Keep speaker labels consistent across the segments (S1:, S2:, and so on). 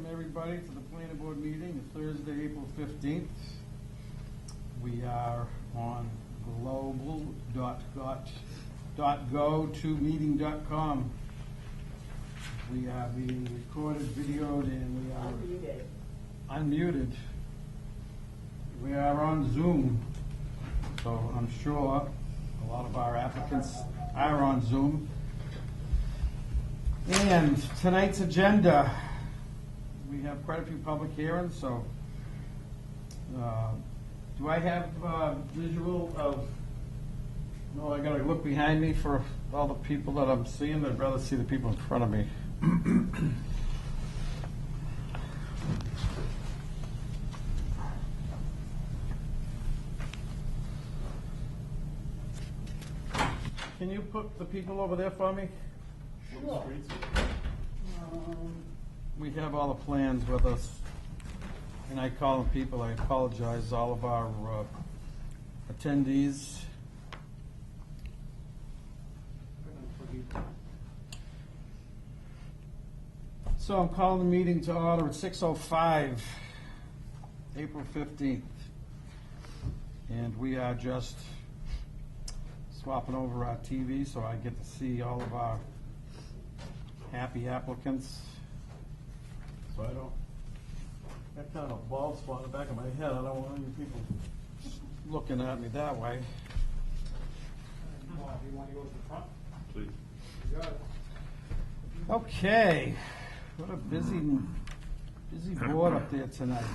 S1: Everybody to the planning board meeting, Thursday, April 15th. We are on global.go2meeting.com. We are being recorded, videoed, and we are unmuted. We are on Zoom, so I'm sure a lot of our applicants are on Zoom. And tonight's agenda, we have quite a few public hearings, so do I have visual of, no, I gotta look behind me for all the people that I'm seeing. I'd rather see the people in front of me. Can you put the people over there for me?
S2: Sure.
S1: We have all the plans with us, and I call them people. I apologize, all of our attendees. So I'm calling the meeting to order at 6:05, April 15th. And we are just swapping over our TV so I get to see all of our happy applicants. So I don't, that kind of a bald spot in the back of my head, I don't want any people looking at me that way.
S2: You want to go to the front?
S3: Please.
S2: You got it.
S1: Okay, what a busy board up there tonight.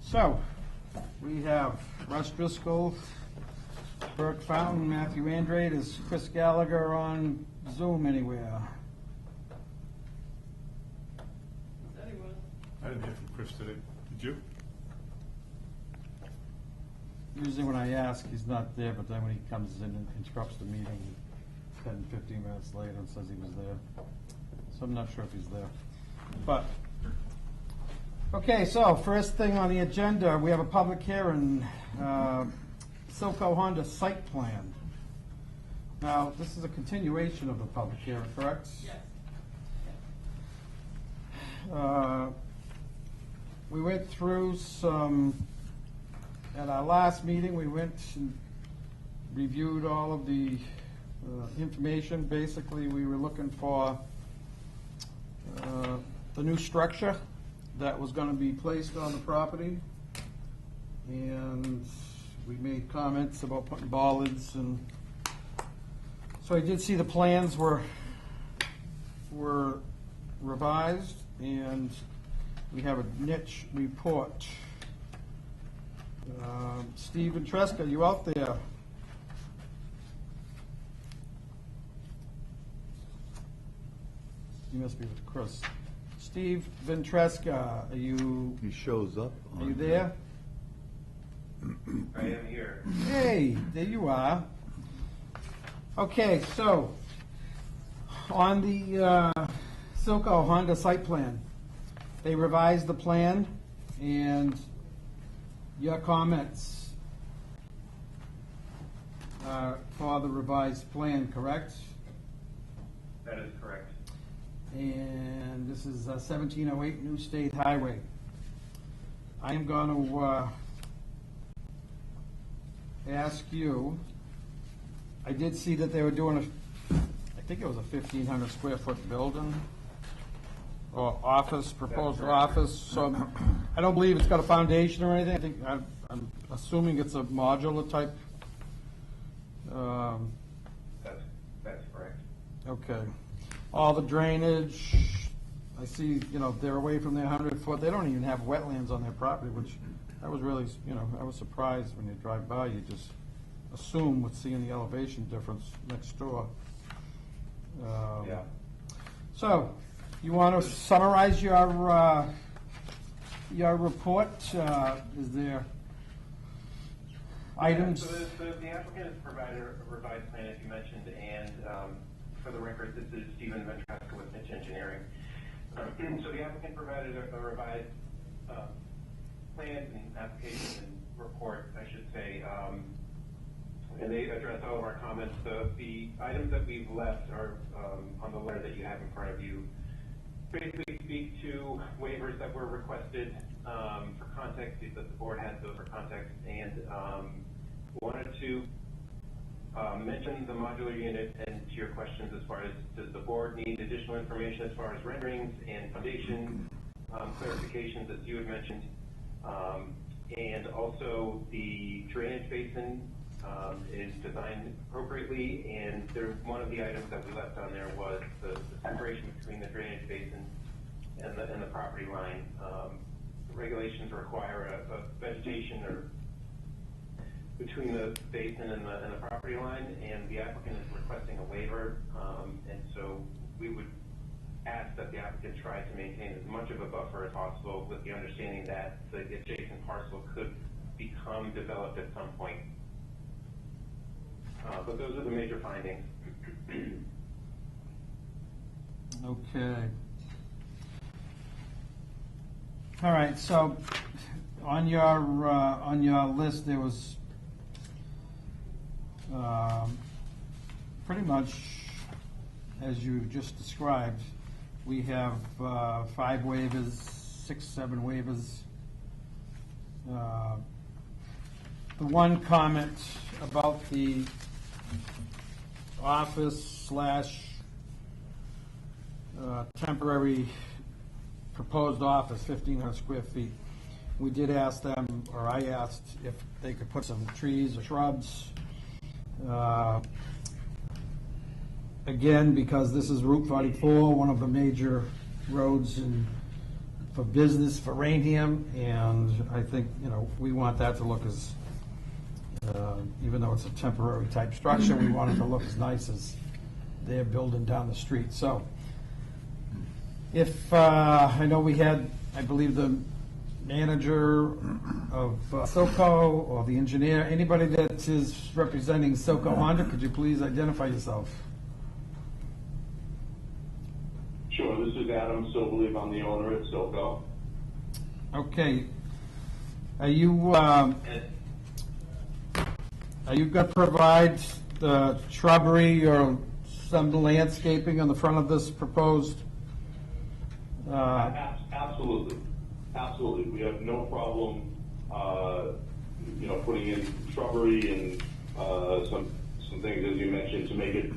S1: So, we have Russ Driscoll, Burke Fountain, Matthew Andrade. Is Chris Gallagher on Zoom anywhere?
S3: I didn't hear from Chris today. Did you?
S1: Usually when I ask, he's not there, but then when he comes in and interrupts the meeting 10, 15 minutes later and says he was there. So I'm not sure if he's there. But, okay, so first thing on the agenda, we have a public hearing, Silco Honda site plan. Now, this is a continuation of the public hearing, correct?
S2: Yes.
S1: We went through some, at our last meeting, we went and reviewed all of the information. Basically, we were looking for the new structure that was going to be placed on the property. And we made comments about putting bollards, and so I did see the plans were revised, and we have a niche report. Steve Ventresca, you out there? You must be with Chris. Steve Ventresca, are you?
S4: He shows up.
S1: Are you there?
S5: I am here.
S1: Hey, there you are. Okay, so on the Silco Honda site plan, they revised the plan, and your comments for the revised plan, correct?
S5: That is correct.
S1: And this is 1708 New State Highway. I am going to ask you, I did see that they were doing I think it was a 1,500 square foot building or office, proposed office. So I don't believe it's got a foundation or anything. I think I'm assuming it's a modular type.
S5: That's correct.
S1: Okay. All the drainage, I see, they're away from their 100 foot. They don't even have wetlands on their property, which I was really, I was surprised when you drive by. You just assume with seeing the elevation difference next door.
S5: Yeah.
S1: So, you want to summarize your report? Is there items?
S5: So the applicant has provided a revised plan, as you mentioned, and for the record, this is Stephen Ventresca with Mitch Engineering. So the applicant provided a revised plan and application and report, I should say, and they address all of our comments. The items that we've left are on the letter that you have in front of you. Basically speak to waivers that were requested for context, that the board has those for context, and wanted to mention the modular unit and to your questions as far as does the board need additional information as far as renderings and foundation clarifications as you had mentioned, and also the drainage basin is designed appropriately, and one of the items that we left on there was the separation between the drainage basin and the property line. Regulations require a vegetation or between the basin and the property line, and the applicant is requesting a waiver, and so we would ask that the applicant try to maintain as much of a buffer as possible with the understanding that the adjacent parcel could become developed at some point. But those are the major findings.
S1: Okay. All right, so on your list, there was pretty much, as you just described, we have 5 waivers, 6, 7 waivers. The one comment about the office / temporary proposed office, 1,500 square feet. We did ask them, or I asked, if they could put some trees or shrubs. Again, because this is Route 44, one of the major roads for business for Raynham, and I think, we want that to look as, even though it's a temporary type structure, we want it to look as nice as they're building down the street. So, if, I know we had, I believe the manager of Silco or the engineer, anybody that is representing Silco Honda, could you please identify yourself?
S4: Sure, this is Adam Silverleaf. I'm the owner at Silco.
S1: Okay. Are you going to provide the shrubbery or some landscaping on the front of this proposed?
S4: Absolutely. Absolutely. We have no problem, putting in shrubbery and some things, as you mentioned, to make it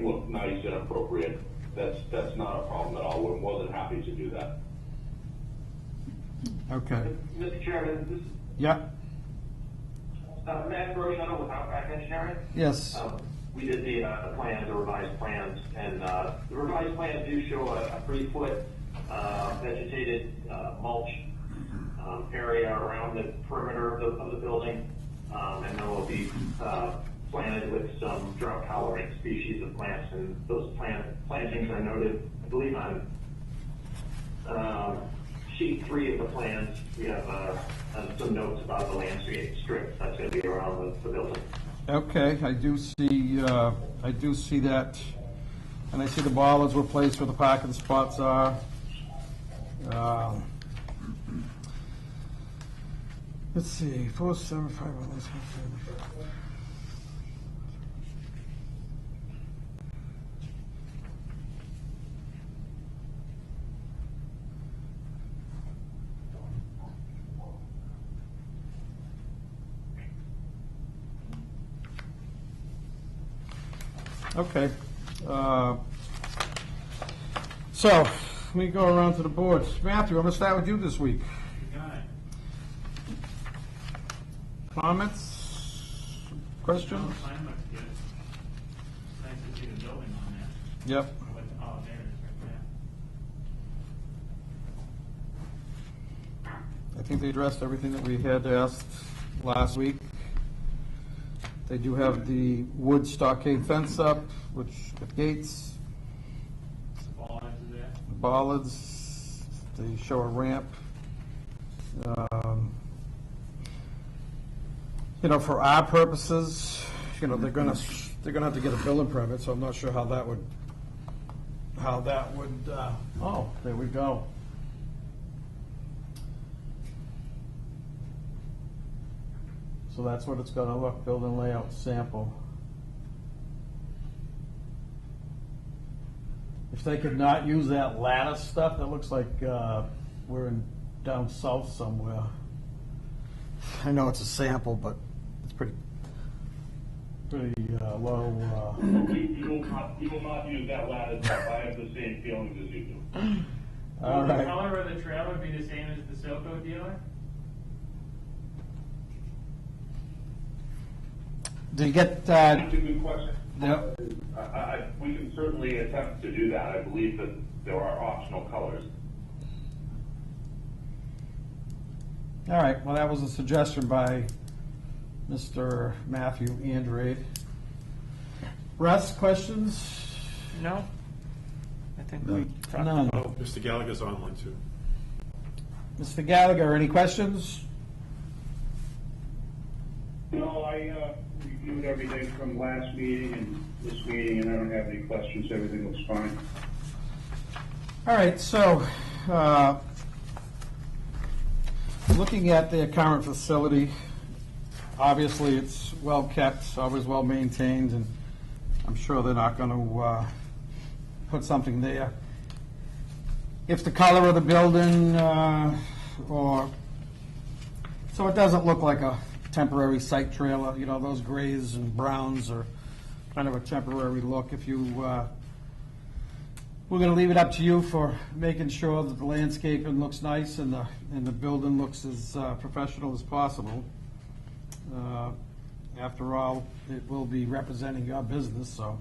S4: look nice and appropriate. That's not a problem at all. We're more than happy to do that.
S1: Okay.
S5: Mr. Chairman, this is
S1: Yeah.
S5: Matt Brochano with Outback Engineering.
S1: Yes.
S5: We did the plans, the revised plans, and the revised plans do show a 3-foot vegetated mulch area around the perimeter of the building, and then will be planted with some drought tolerant species of plants, and those plantings are noted, I believe, on sheet 3 of the plans. We have some notes about the landscape strip that's going to be around the building.
S1: Okay, I do see that, and I see the bollards were placed where the parking spots are. Let's see, 475. Okay. So, let me go around to the board. Matthew, I'm going to start with you this week.
S2: You got it.
S1: Comments? Questions?
S2: Mine looks good. Nice to see the building on that.
S1: Yep.
S2: Oh, there it is right there.
S1: I think they addressed everything that we had asked last week. They do have the wood stockade fence up, which with gates,
S2: Bollards is there.
S1: bollards. They show a ramp. For our purposes, they're gonna have to get a building permit. So I'm not sure how that would. Oh, there we go. So that's what it's gonna look, building layout sample. If they could not use that lattice stuff, that looks like we're down south somewhere. I know it's a sample, but it's pretty low.
S4: You will not use that lattice stuff. I have the same feelings as you do.
S1: All
S6: Will the
S1: right.
S6: color of the trailer be the same as the Silco dealer?
S1: Do you get,
S4: That's a good question.
S1: yep.
S4: We can certainly attempt to do that. I believe that there are optional colors.
S1: All right, well, that was a suggestion by Mr. Matthew Andrade. Russ, questions?
S7: No, I think we talked
S1: None.
S7: about.
S3: Mr. Gallagher's online too.
S1: Mr. Gallagher, any questions?
S2: No, I reviewed everything from last meeting and this meeting, and I don't have any questions. Everything looks fine.
S1: All right, so, looking at their current facility, obviously it's well kept, always well maintained, and I'm sure they're not gonna, put something there. If the color of the building, so it doesn't look like a temporary site trailer, you know, those grays and browns are kind of a temporary look. If you, we're gonna leave it up to you for making sure that the landscaping looks nice and the building looks as professional as possible. After all, it will be representing your business, so.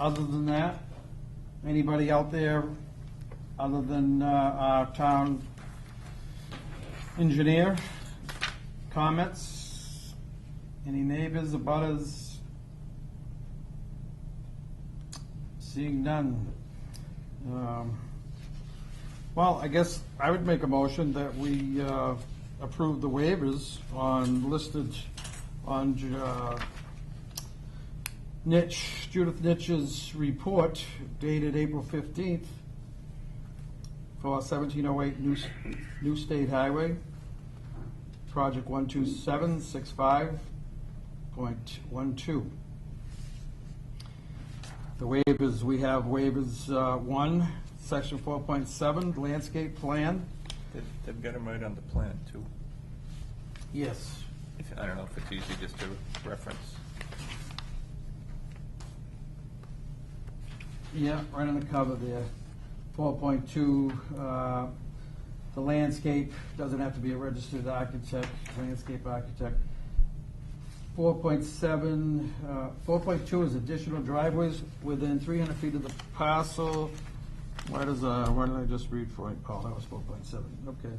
S1: Other than that, anybody out there, other than our town engineer, comments? Any neighbors, abutters? Seeing none. Well, I guess I would make a motion that we approve the waivers on listed on Judith Nitch's report dated April 15th for 1708 New State Highway, project 12765.12. The waivers, we have waivers 1, section 4.7, landscape plan.
S7: They've got them right on the plan too.
S1: Yes.
S7: I don't know if it's easy just to reference.
S1: Yeah, right on the cover there. 4.2, the landscape doesn't have to be a registered architect, landscape architect. 4.7, 4.2 is additional driveways within 300 feet of the parcel. Why did I just read for it? Oh, that was 4.7, okay.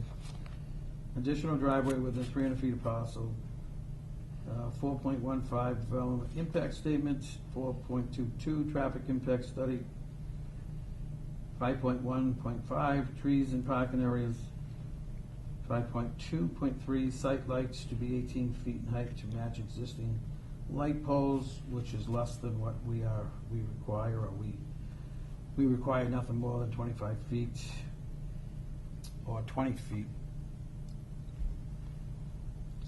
S1: Additional driveway within 300 feet of parcel. 4.15, development impact statement. 4.22, traffic impact study. 5.1.5, trees and parking areas. 5.2.3, site lights to be 18 feet in height to match existing light poles, which is less than what we require, or we require nothing more than 25 feet or 20 feet.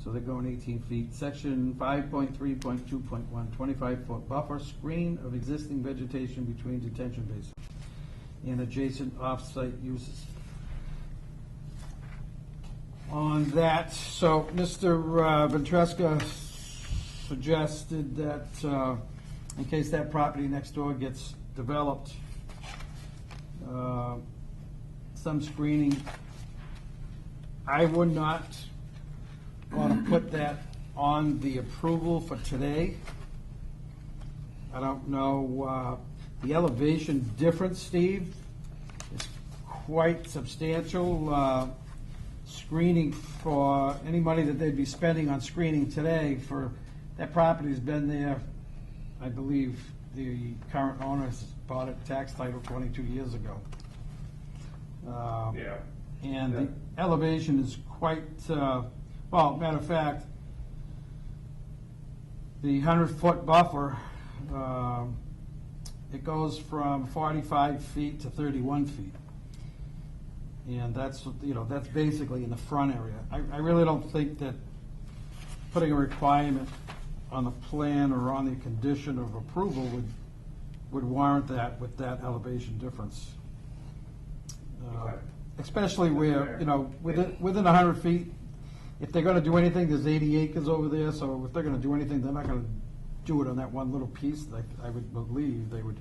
S1: So they're going 18 feet. Section 5.3.2.1, 25-foot buffer screen of existing vegetation between detention basins and adjacent off-site uses. On that, so Mr. Ventresca suggested that in case that property next door gets developed, some screening. I would not want to put that on the approval for today. I don't know, the elevation difference, Steve, is quite substantial. Screening for any money that they'd be spending on screening today for that property's been there, I believe the current owners bought it tax title 22 years ago.
S5: Yeah.
S1: And the elevation is quite, well, matter of fact, the 100-foot buffer, it goes from 45 feet to 31 feet. And that's, that's basically in the front area. I really don't think that putting a requirement on the plan or on the condition of approval would warrant that with that elevation difference.
S5: Okay.
S1: Especially where, within 100 feet, if they're gonna do anything, there's 80 acres over there, so if they're gonna do anything, they're not gonna do it on that one little piece. I would believe they would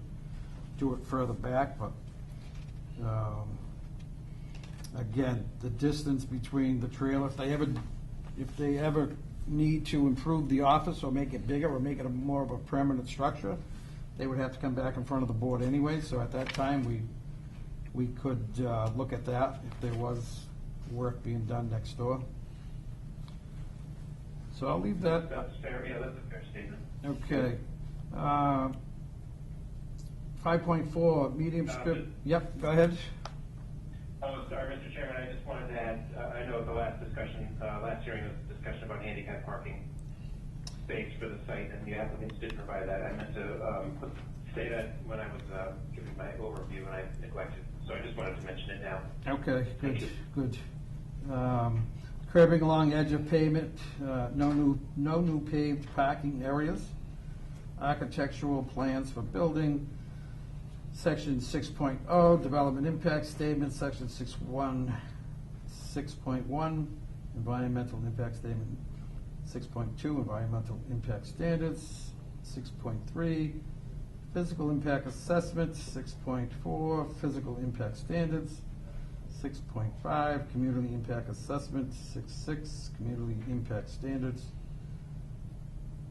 S1: do it further back, but, again, the distance between the trailer, if they ever need to improve the office or make it bigger or make it more of a permanent structure, they would have to come back in front of the board anyway, so at that time, we could look at that if there was work being done next door. So I'll leave that.
S5: That's fair, yeah, that's a fair statement.
S1: Okay. 5.4, medium strip. Yep, go ahead.
S5: Oh, sorry, Mr. Chairman, I just wanted to add, I know the last hearing was a discussion about handicap parking space for the site, and the applicants did provide that. I meant to say that when I was giving my overview, and I neglected, so I just wanted to mention it now.
S1: Okay,
S5: Thank
S1: good,
S5: you.
S1: good. Curbing along edge of pavement, no new paved parking areas. Architectural plans for building, section 6.0, development impact statement, section 6.1, environmental impact statement, 6.2, environmental impact standards, 6.3, physical impact assessment, 6.4, physical impact standards, 6.5, community impact assessment, 6.6, community impact standards,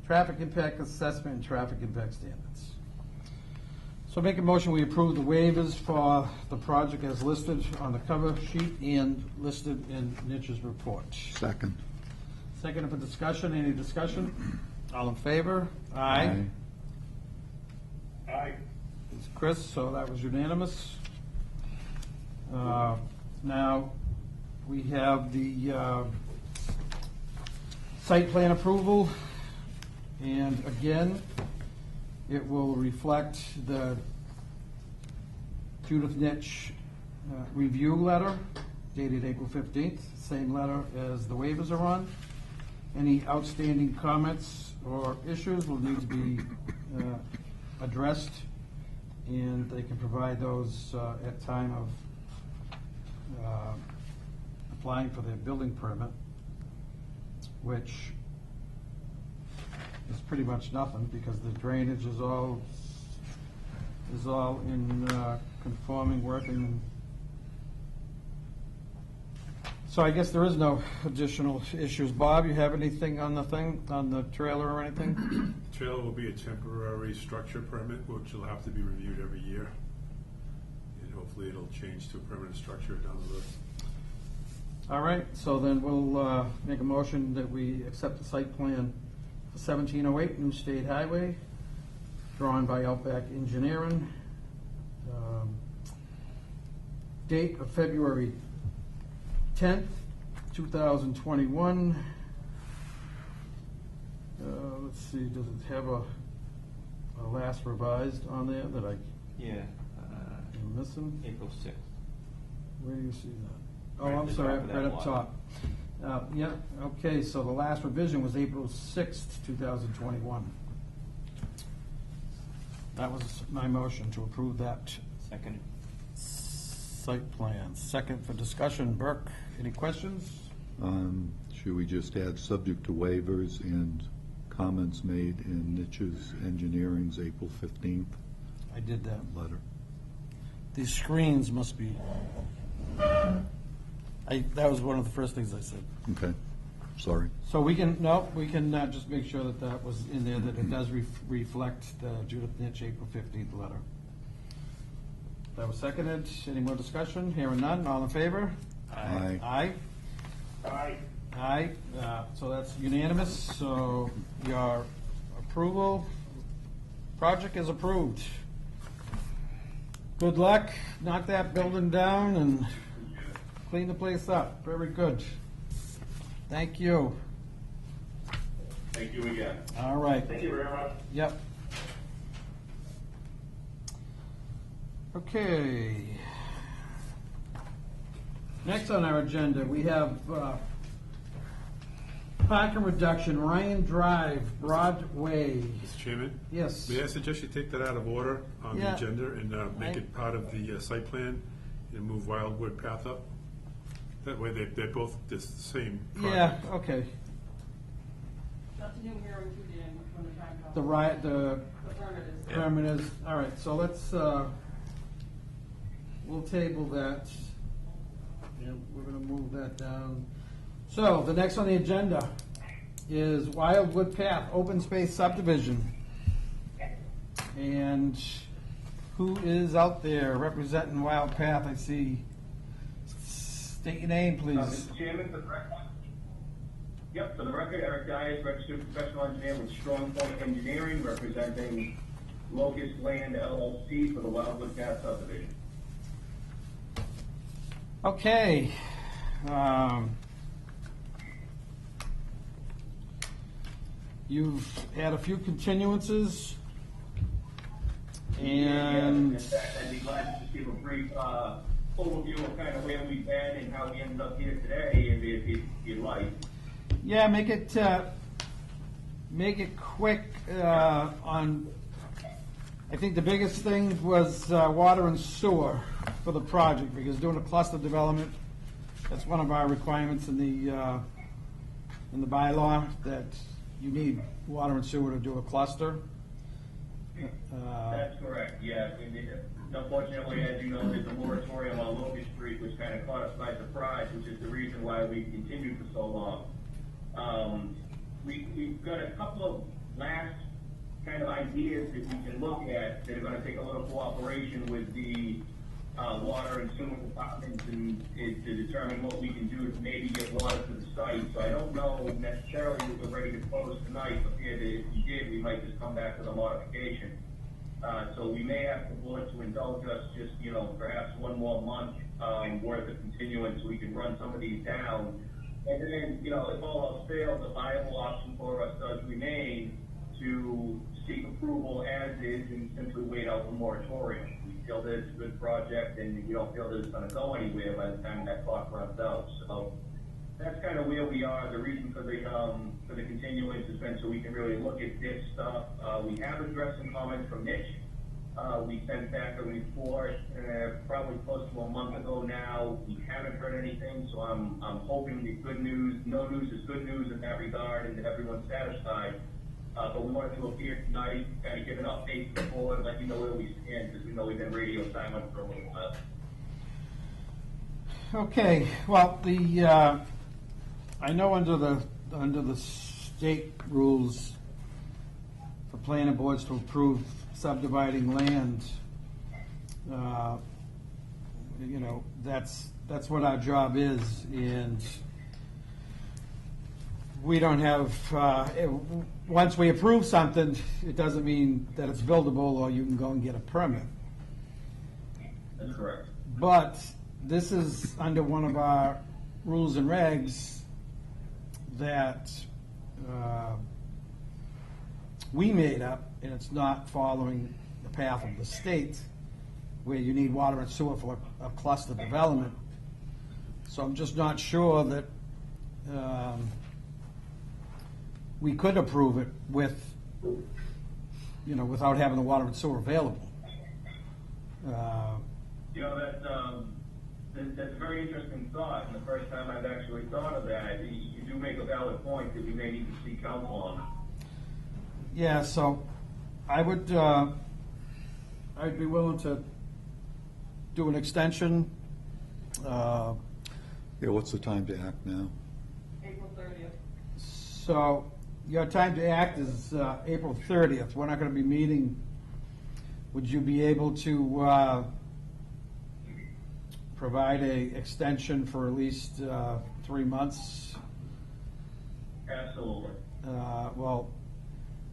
S1: traffic impact assessment, and traffic impact standards. So make a motion, we approve the waivers for the project as listed on the cover sheet and listed in Nich's report.
S8: Second.
S1: Second for discussion, any discussion? All in favor? Aye.
S2: Aye.
S1: It's Chris, so that was unanimous. Now, we have the site plan approval, and again, it will reflect the Judith Nitch review letter dated April 15th, same letter as the waivers are on. Any outstanding comments or issues will need to be addressed, and they can provide those at time of applying for their building permit, which is pretty much nothing because the drainage is all in conforming, working. So I guess there is no additional issues. Bob, you have anything on the trailer or anything?
S3: The trailer will be a temporary structure permit, which will have to be reviewed every year. And hopefully it'll change to a permanent structure down the road.
S1: All right, so then we'll make a motion that we accept the site plan for 1708 New State Highway, drawn by Outback Engineering. Date of February 10th, 2021. Let's see, does it have a last revised on there that I
S7: Yeah.
S1: am missing?
S7: April 6th.
S1: Where do you see that? Oh,
S7: Right at
S1: I'm
S7: the
S1: sorry,
S7: top of that
S1: right up
S7: block.
S1: top. Yeah, okay, so the last revision was April 6th, 2021. That was my motion to approve that
S7: Second.
S1: site plan. Second for discussion, Burke, any questions?
S8: Should we just add subject to waivers and comments made in Nich's Engineering's April 15th
S1: I did that.
S8: letter?
S1: These screens must be, that was one of the first things I said.
S8: Okay, sorry.
S1: So we can just make sure that that was in there, that it does reflect the Judith Nitch April 15th letter. That was seconded. Any more discussion? Hearing none. All in favor?
S8: Aye.
S1: Aye.
S2: Aye.
S1: Aye. So that's unanimous. So your approval, project is approved. Good luck. Knock that building down and clean the place up. Very good. Thank you.
S4: Thank you again.
S1: All right.
S2: Thank you very much.
S1: Yep. Okay. Next on our agenda, we have parking reduction, Ryan Drive, Broadway.
S3: Mr. Chairman?
S1: Yes.
S3: May I suggest you take that out of order on the
S1: Yeah.
S3: agenda and make it part of the site plan and move Wildwood path up? That way they're both the same
S1: Yeah,
S3: project.
S1: okay.
S9: That's a new hearing too, Dan, when the time comes.
S1: The
S9: The permit is.
S1: permit is, all right, so let's, we'll table that. And we're gonna move that down. So, the next on the agenda is Wildwood Path, open space subdivision. And who is out there representing Wild Path? I see. State your name, please.
S10: Mr. Chairman, for the record. Yep, for the record, Eric Dias, registered professional engineer with Strong Point Engineering, representing Locust Land LLC for the Wildwood Path subdivision.
S1: Okay. You've had a few continuances, and
S10: In fact, I'd be glad to just give a brief overview of kind of where we've been and how we ended up here today, if you'd like.
S1: yeah, make it quick on. I think the biggest thing was water and sewer for the project, because doing a cluster development, that's one of our requirements in the bylaw, that you need water and sewer to do a cluster.
S10: That's correct, yeah. Unfortunately, as you know, there's a moratorium on Locust Street, which kind of caught us by surprise, which is the reason why we continued for so long. We've got a couple of last kind of ideas that we can look at that are going to take a little cooperation with the water and sewer departments and to determine what we can do to maybe get water to the site. So I don't know necessarily that we're ready to close tonight, but if we did, we might just come back with a modification. So we may have the board to indulge us just, perhaps one more month worth of continuance so we can run some of these down. And then, if all else fails, a viable option for us does remain to seek approval as is and simply wait out the moratorium. We feel that it's a good project and we don't feel that it's going to go anywhere by the time that clock runs out. So that's kind of where we are. The reason for the continuance has been so we can really look at this stuff. We have addressed some comments from Mitch. We sent back a report probably close to a month ago now. We haven't heard anything, so I'm hoping that good news, no news is good news in that regard, and that everyone's satisfied. But we wanted to appear tonight, kind of give an update to the board, let you know where we stand, because we know we've been radio silent for a little while.
S1: Okay, well, I know under the state rules for planning boards to approve subdividing land, that's what our job is, and we don't have, once we approve something, it doesn't mean that it's buildable or you can go and get a permit.
S10: That's correct.
S1: But this is under one of our rules and regs that we made up, and it's not following the path of the state, where you need water and sewer for a cluster development. So I'm just not sure that we could approve it with, without having the water and sewer available.
S10: That's a very interesting thought, and the first time I've actually thought of that. You do make a valid point that we may need to seek counsel on.
S1: Yeah, so I would, I'd be willing to do an extension.
S8: What's the time to act now?
S9: April 30th.
S1: So your time to act is April 30th. We're not going to be meeting. Would you be able to provide a extension for at least 3 months?
S10: Absolutely.
S1: Well,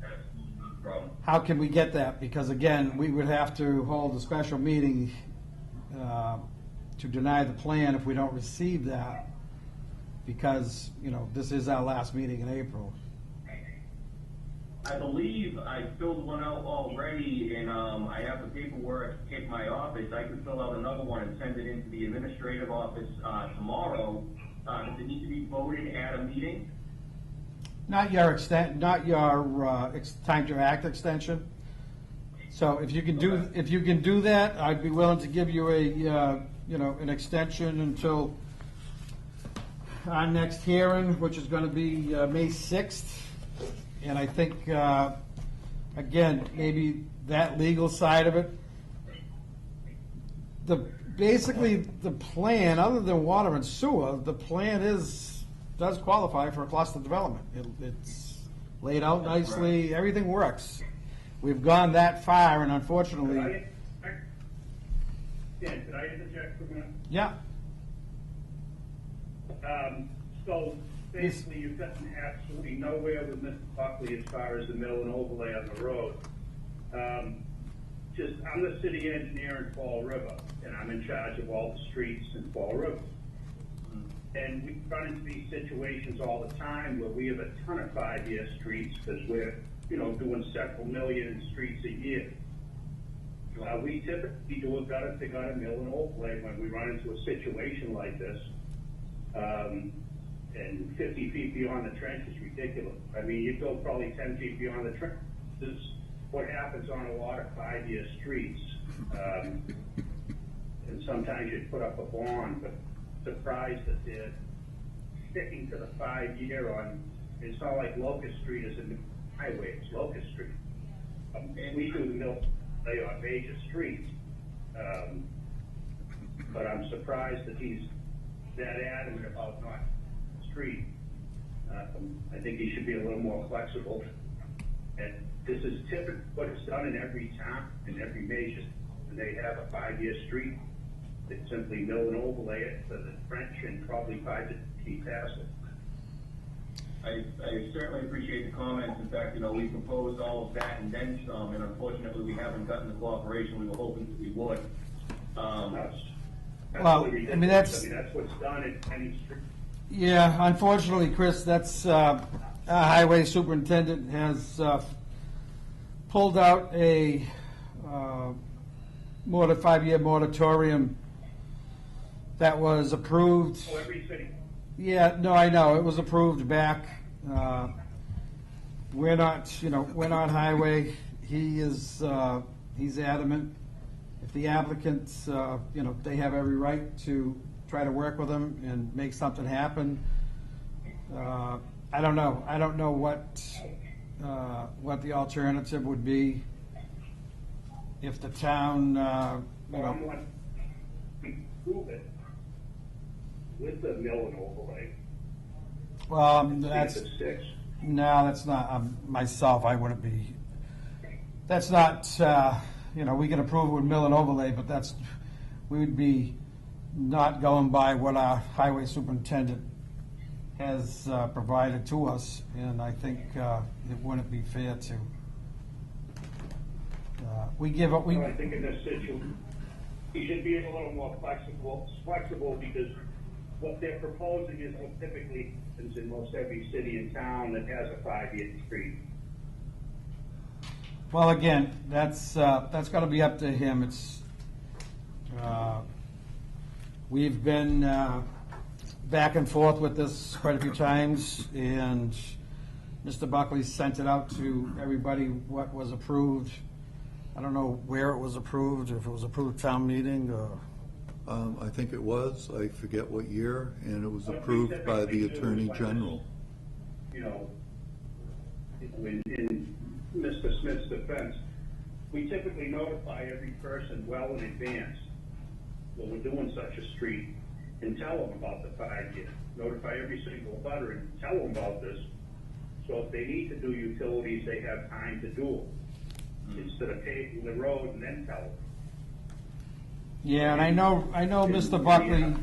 S10: That's no problem.
S1: how can we get that? Because again, we would have to hold a special meeting to deny the plan if we don't receive that, because, this is our last meeting in April.
S10: I believe I filled one out already, and I have the paperwork at my office. I could fill out another one and send it into the administrative office tomorrow. Does it need to be voted at a meeting?
S1: Not your time to act extension. So if you can do that, I'd be willing to give you an extension until our next hearing, which is going to be May 6th. And I think, again, maybe that legal side of it. Basically, the plan, other than water and sewer, the plan does qualify for a cluster development. It's laid out nicely, everything works. We've gone that far, and unfortunately.
S2: Dan, could I interject for a minute?
S1: Yeah.
S2: So basically, you've gotten absolutely nowhere with Mr. Buckley as far as the mill and overlay on the road. I'm the city engineer in Fall River, and I'm in charge of all the streets in Fall River. And we run into these situations all the time where we have a ton of 5-year streets because we're, doing several million in streets a year. We typically do a gutter-to-gutter mill and overlay when we run into a situation like this. And 50 feet beyond the trench is ridiculous. I mean, you go probably 10 feet beyond the trench. This is what happens on a lot of 5-year streets. And sometimes you put up a bond, but surprised that they're sticking to the 5-year on. It's not like Locust Street is a new highway, it's Locust Street. And we do mill lay on major streets. But I'm surprised that he's that adamant about not street. I think he should be a little more flexible. And this is typically what is done in every town, in every major. When they have a 5-year street, they simply mill and overlay it to the trench and probably 5 to 10 past it.
S10: I certainly appreciate the comments. In fact, we proposed all of that and then some, and unfortunately we haven't gotten the cooperation we were hoping that we would.
S1: Well, I mean, that's
S2: what's done in any street.
S1: Yeah, unfortunately, Chris, that's our highway superintendent has pulled out a 5-year moratorium that was approved.
S2: Oh, every city.
S1: Yeah, no, I know, it was approved back. We're not highway. He's adamant. If the applicants, they have every right to try to work with them and make something happen. I don't know. I don't know what the alternative would be if the town,
S2: Prove it with the mill and overlay.
S1: Well,
S2: No,
S1: that's not, myself, I wouldn't be, that's not, we can approve it with mill and overlay, but we would be not going by what our highway superintendent has provided to us, and I think it wouldn't be fair to,
S2: I think in this situation, he should be a little more flexible because what they're proposing is what typically is in most every city and town that has a 5-year street.
S1: well, again, that's got to be up to him. It's we've been back and forth with this quite a few times, and Mr. Buckley sent it out to everybody what was approved. I don't know where it was approved, if it was approved town meeting or.
S8: I think it was, I forget what year, and it was approved by the Attorney General.
S2: In Mr. Smith's defense, we typically notify every person well in advance when we're doing such a street and tell them about the 5-year. Notify every single butter and tell them about this. So if they need to do utilities, they have time to do them instead of paving the road and then tell them.
S1: Yeah, and I know Mr. Buckley,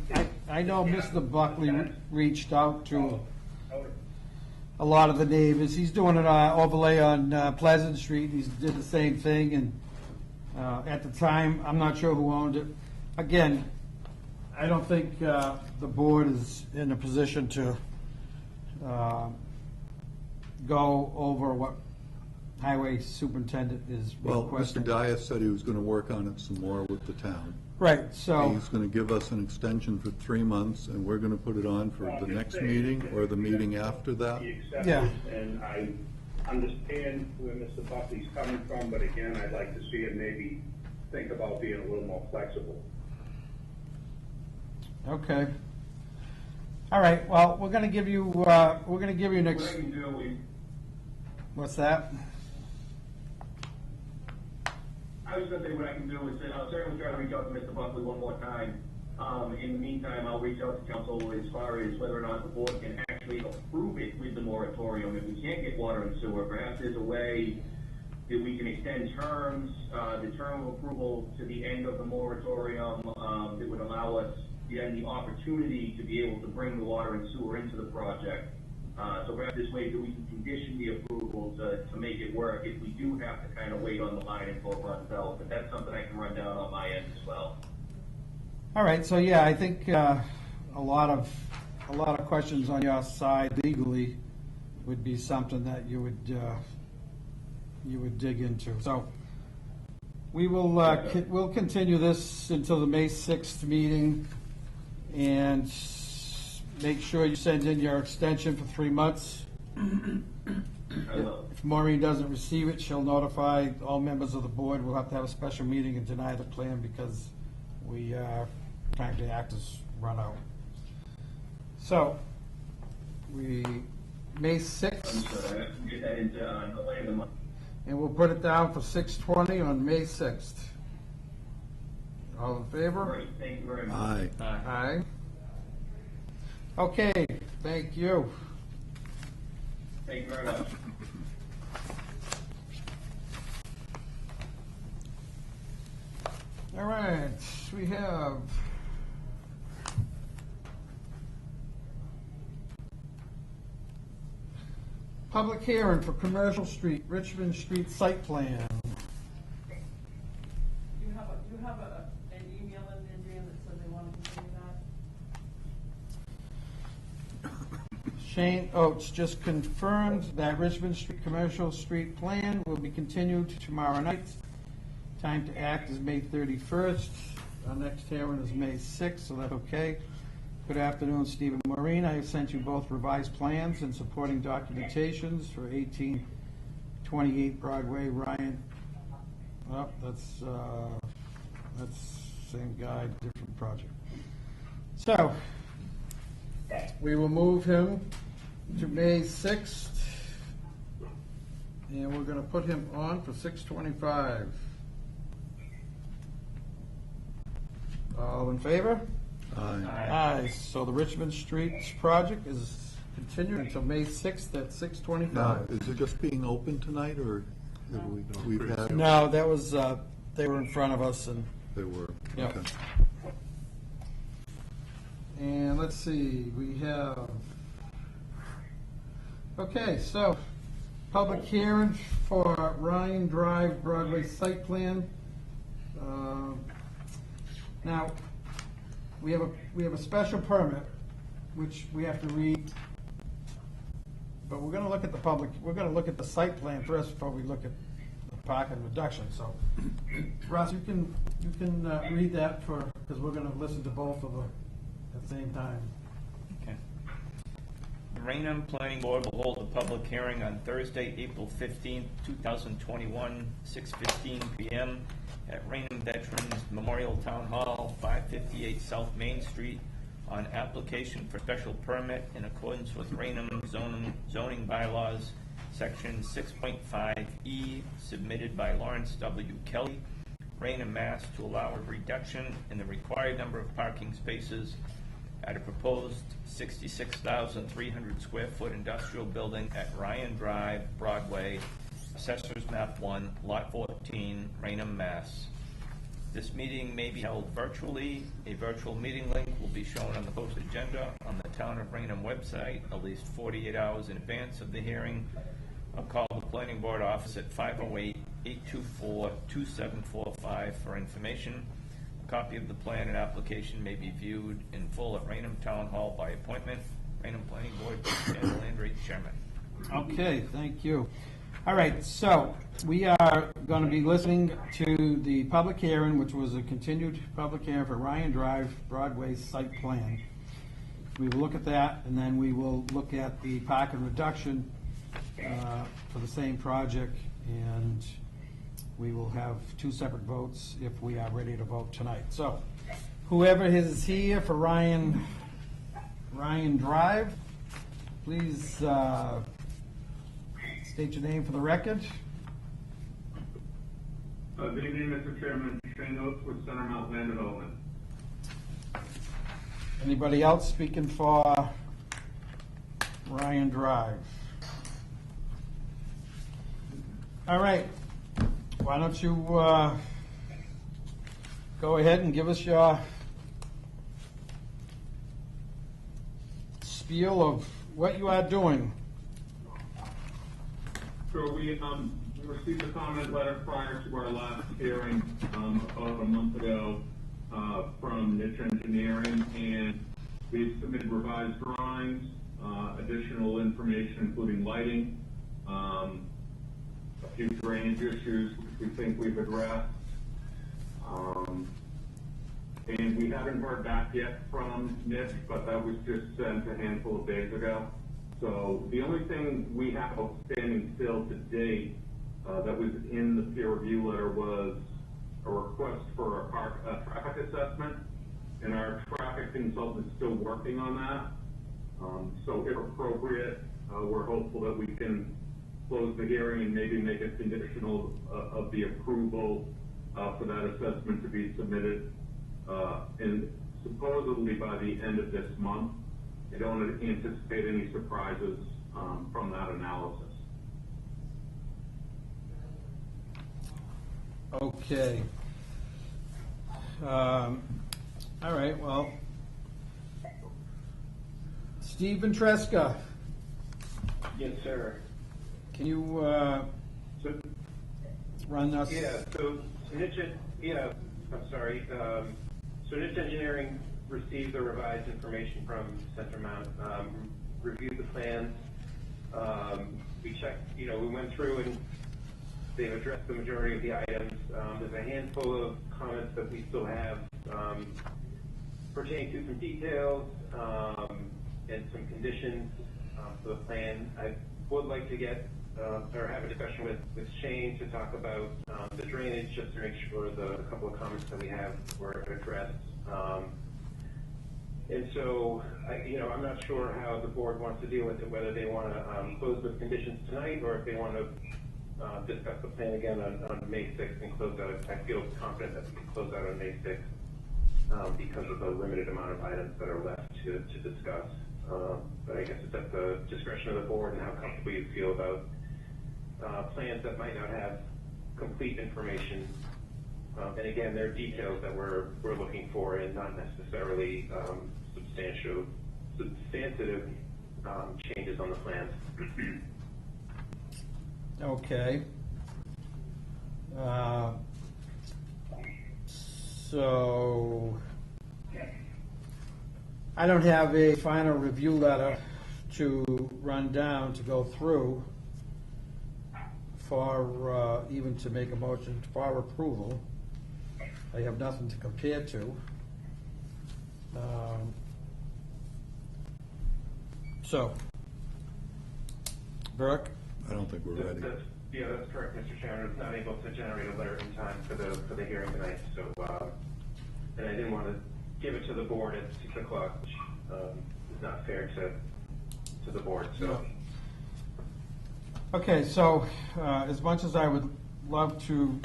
S1: Mr. Buckley reached out to a lot of the neighbors. He's doing an overlay on Pleasant Street. He did the same thing, and at the time, I'm not sure who owned it. Again, I don't think the board is in a position to go over what highway superintendent is
S8: Well,
S1: requesting.
S8: Mr. Dias said he was going to work on it some more with the town.
S1: Right, so,
S8: He's going to give us an extension for 3 months, and we're going to put it on for the next meeting or the meeting after that.
S2: He accepted,
S1: Yeah.
S2: and I understand where Mr. Buckley's coming from, but again, I'd like to see him maybe think about being a little more flexible.
S1: okay. All right, well, we're gonna give you
S10: What I
S1: next,
S10: can do is,
S1: what's that?
S10: I was gonna say what I can do is, I'll certainly try to reach out to Mr. Buckley one more time. In the meantime, I'll reach out to council as far as whether or not the board can actually approve it with the moratorium. If we can't get water and sewer, perhaps there's a way that we can extend terms, the term of approval to the end of the moratorium, that would allow us the opportunity to be able to bring the water and sewer into the project. So perhaps this way that we can condition the approval to make it work if we do have to kind of wait on the line until it runs out. But that's something I can run down on my end as well.
S1: All right, so yeah, I think a lot of questions on your side legally would be something that you would dig into. So we will we'll continue this until the May 6th meeting, and make sure you send in your extension for 3 months.
S10: I will.
S1: If Maureen doesn't receive it, she'll notify all members of the board. We'll have to have a special meeting and deny the plan because time to act has run out. So, May 6th,
S10: So I have to get that into the later of the month.
S1: and we'll put it down for 6:20 on May 6th. All in favor?
S10: Great, thank you very much.
S8: Aye.
S1: Aye. Okay, thank you.
S10: Thank you very much.
S1: All right, we have public hearing for Commercial Street, Richmond Street site plan.
S9: You have an email in there, Dan, that said they want to continue that?
S1: Shane Oates just confirmed that Richmond Street Commercial Street plan will be continued to tomorrow night. Time to act is May 31st. Our next hearing is May 6th, so that's okay. Good afternoon, Steve and Maureen. I have sent you both revised plans and supporting documentations for 1828 Broadway, Ryan. Oh, that's same guy, different project. So, we will move him to May 6th, and we're gonna put him on for 6:25. All in favor?
S8: Aye.
S1: Aye, so the Richmond Street project is continued until May 6th at
S8: Now,
S1: 6:25.
S8: is it just being open tonight, or have we've had?
S1: No, that was, they were in front of us, and,
S8: They were,
S1: Yeah.
S8: okay.
S1: and let's see, we have, okay, so, public hearing for Ryan Drive Broadway site plan. Now, we have a special permit, which we have to read, but we're gonna look at we're gonna look at the site plan first before we look at the parking reduction, so. Russ, you can read that because we're gonna listen to both of them at the same time.
S7: Okay. The Raynham Planning Board will hold a public hearing on Thursday, April 15th, 2021, 6:15 p.m. at Raynham Veterans Memorial Town Hall, 558 South Main Street, on application for special permit in accordance with Raynham zoning bylaws, section 6.5E, submitted by Lawrence W. Kelly, Raynham, Mass., to allow a reduction in the required number of parking spaces at a proposed 66,300 square foot industrial building at Ryan Drive, Broadway, Assessors Map 1, Lot 14, Raynham, Mass. This meeting may be held virtually. A virtual meeting link will be shown on the posted agenda on the Town of Raynham website at least 48 hours in advance of the hearing. I'll call the Planning Board office at 508-824-2745 for information. A copy of the plan and application may be viewed in full at Raynham Town Hall by appointment. Raynham Planning Board, Dan Landry, Chairman.
S1: Okay, thank you. All right, so we are going to be listening to the public hearing, which was a continued public hearing for Ryan Drive Broadway site plan. We will look at that, and then we will look at the parking reduction for the same project, and we will have two separate votes if we are ready to vote tonight. So whoever is here for Ryan Drive, please state your name for the record.
S11: Good evening, Mr. Chairman. Shane Oates with Center Mount Land Development.
S1: Anybody else speaking for Ryan Drive? All right. Why don't you go ahead and give us your spiel of what you are doing.
S11: So we received a comment letter prior to our last hearing about a month ago from Niche Engineering, and we've submitted revised drawings, additional information including lighting, a few drainage issues which we think we've addressed. And we haven't heard back yet from Niche, but that was just sent a handful of days ago. So the only thing we have outstanding still to date that was in the peer review letter was a request for a traffic assessment, and our traffic consultant is still working on that. So if appropriate, we're hopeful that we can close the hearing and maybe make it conditional of the approval for that assessment to be submitted, and supposedly by the end of this month. I don't anticipate any surprises from that analysis.
S1: Okay. All right, well, Steve Ventresca,
S5: Yes, sir.
S1: can you
S5: So,
S1: run us?
S5: so Niche Engineering received the revised information from Center Mount, reviewed the plans. We checked, we went through and they've addressed the majority of the items. There's a handful of comments that we still have pertaining to some details and some conditions for the plan. I would like to get or have a discussion with Shane to talk about the drainage, just to make sure the couple of comments that we have were addressed. And so, I'm not sure how the board wants to deal with it, whether they want to close with conditions tonight, or if they want to discuss the plan again on May 6th and close out. I feel confident that we can close out on May 6th because of the limited amount of items that are left to discuss. But I guess it's at the discretion of the board and how comfortable you feel about plans that might not have complete information. And again, there are details that we're looking for, and not necessarily substantive changes on the plans.
S1: Okay. So I don't have a final review letter to run down to go through for even to make a motion for approval. I have nothing to compare to. So, Burke?
S8: I don't think we're ready.
S5: That's correct, Mr. Chairman. I was not able to generate a letter in time for the hearing tonight, so, and I didn't want to give it to the board at 6 o'clock, which is not fair to the board, so.
S1: No. Okay, so as much as I would love to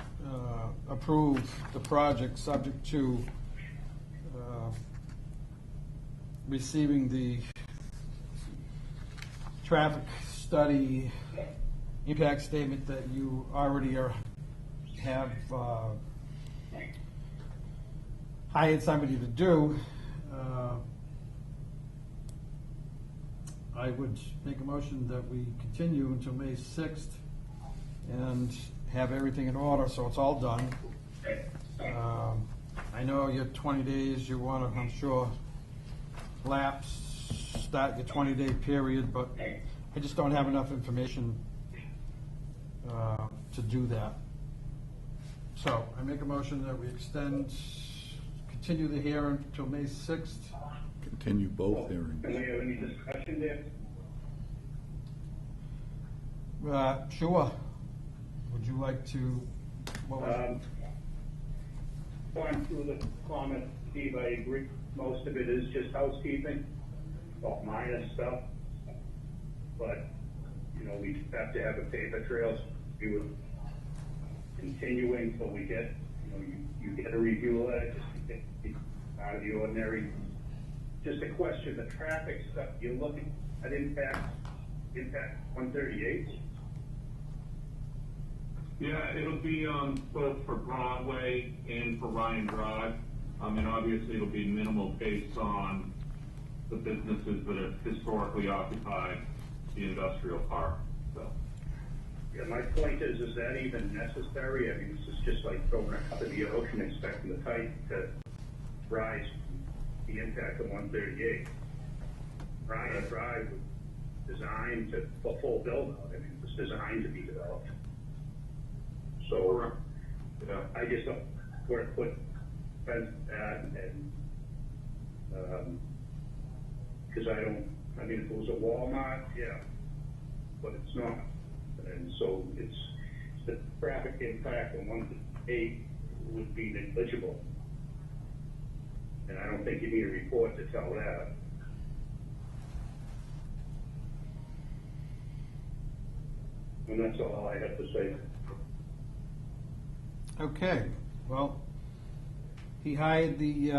S1: approve the project, subject to receiving the traffic study impact statement that you already have hired somebody to do, I would make a motion that we continue until May 6th and have everything in order, so it's all done. I know your 20 days, you want to, I'm sure, start your 20-day period, but I just don't have enough information to do that. So I make a motion that we continue the hearing until May 6th.
S8: Continue both hearings.
S2: Can we have any discussion there?
S1: Sure. Would you like to, what was
S2: Going through the comment, Steve, I agree, most of it is just housekeeping, all minor stuff. But, you know, we have to have a paper trail. We were continuing till we get, you know, you get a review of that, just to get out of the ordinary. Just a question, the traffic stuff, you're looking at impact 138?
S11: Yeah, it'll be both for Broadway and for Ryan Drive. And obviously it'll be minimal based on the businesses that have historically occupied the industrial park, so.
S2: Yeah, my point is that even necessary? I mean, this is just like throwing a cup in the ocean, expecting the tide to rise the impact of 138. Ryan Drive was designed for full build out. I mean, it was designed to be developed. So,
S11: yeah.
S2: I just don't where to put fence at and, cause I mean, if it was a Walmart, yeah, but it's not. And so it's the traffic impact on 138 would be negligible. And I don't think you need a report to tell that. And that's all I have to say.
S1: Okay, well, he hired the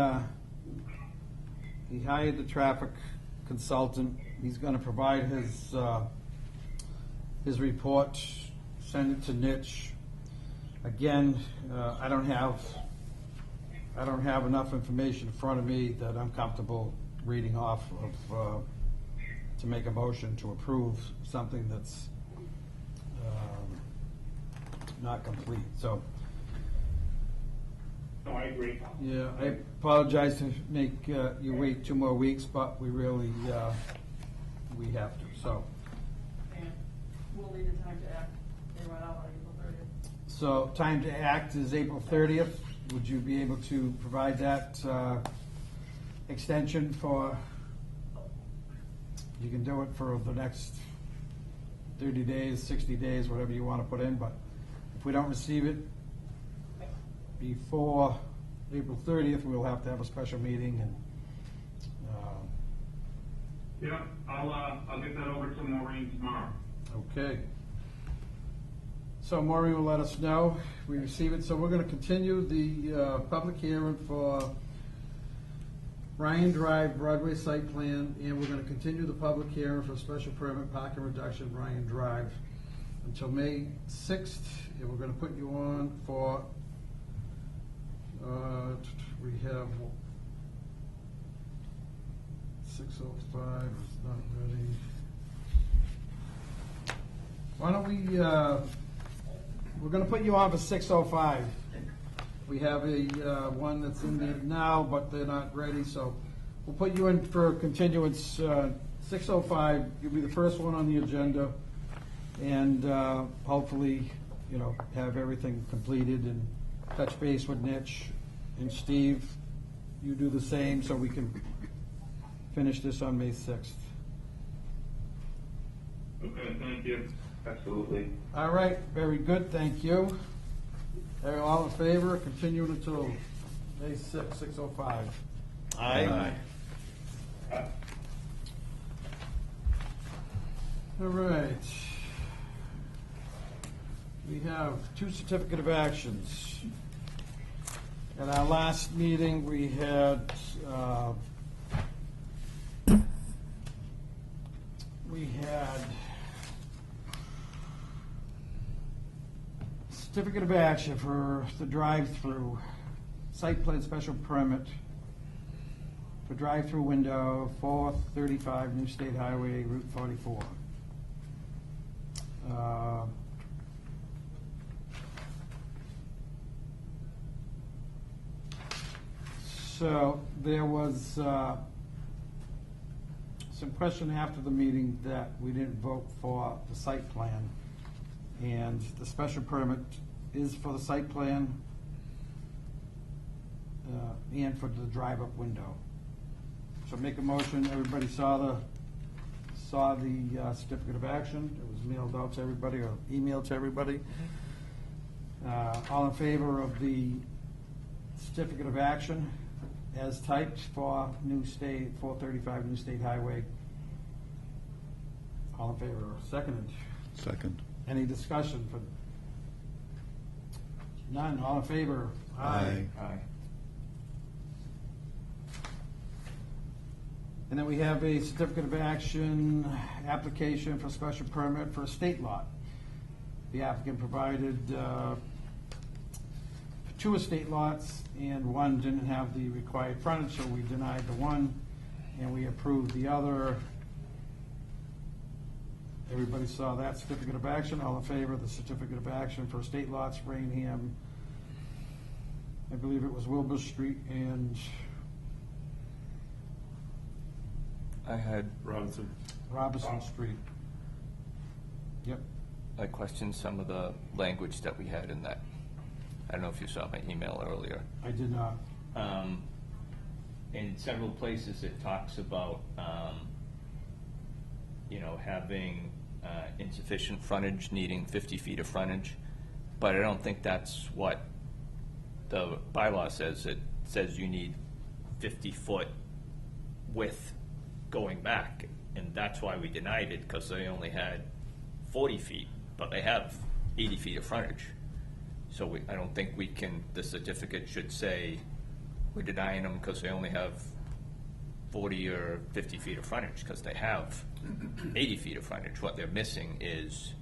S1: traffic consultant. He's gonna provide his report, send it to Nitch. Again, I don't have enough information in front of me that I'm comfortable reading off of, to make a motion to approve something that's not complete, so.
S2: No, I agree.
S1: Yeah, I apologize to make you wait 2 more weeks, but we really, we have to, so.
S9: And we'll need a time to act. They run out on April 30th.
S1: So time to act is April 30th. Would you be able to provide that extension for, you can do it for the next 30 days, 60 days, whatever you want to put in, but if we don't receive it before April 30th, we'll have to have a special meeting and,
S11: Yeah, I'll get that over to Maureen tomorrow.
S1: okay. So Maureen will let us know if we receive it. So we're gonna continue the public hearing for Ryan Drive Broadway site plan, and we're gonna continue the public hearing for special permit parking reduction Ryan Drive until May 6th, and we're gonna put you on for, we have 6:05, it's not ready. Why don't we, we're gonna put you on for 6:05. We have a, one that's in there now, but they're not ready, so we'll put you in for continuance, 6:05. You'll be the first one on the agenda, and, hopefully, you know, have everything completed and touch base with Nitch and Steve. You do the same so we can finish this on May 6th.
S11: Okay, thank you.
S4: Absolutely.
S1: All right, very good, thank you. All in favor, continue until May 6th, 6:05.
S7: Aye.
S1: All right. We have 2 certificate of actions. At our last meeting, we had, certificate of action for the drive-through, site plan special permit for drive-through window, 435 New State Highway, Route 44. So there was some question after the meeting that we didn't vote for the site plan. And the special permit is for the site plan and for the drive-up window. So make a motion, everybody saw the certificate of action, it was mailed out to everybody or emailed to everybody. All in favor of the certificate of action as typed for 435 New State Highway? All in favor, seconded.
S8: Second.
S1: Any discussion for? None, all in favor?
S8: Aye.
S7: Aye.
S1: And then we have a certificate of action application for special permit for a state lot. The applicant provided 2 estate lots, and one didn't have the required frontage, so we denied the one, and we approved the other. Everybody saw that certificate of action. All in favor of the certificate of action for estate lots, Raynham, I believe it was Wilbur Street and
S7: I had
S3: Robinson.
S1: Robinson Street. Yep.
S7: I questioned some of the language that we had in that. I don't know if you saw my email earlier.
S1: I did not.
S7: In several places, it talks about, having insufficient frontage, needing 50 feet of frontage, but I don't think that's what the bylaw says. It says you need 50-foot width going back, and that's why we denied it, because they only had 40 feet, but they have 80 feet of frontage. So I don't think we can, the certificate should say we're denying them because they only have 40 or 50 feet of frontage, because they have 80 feet of frontage. What they're missing is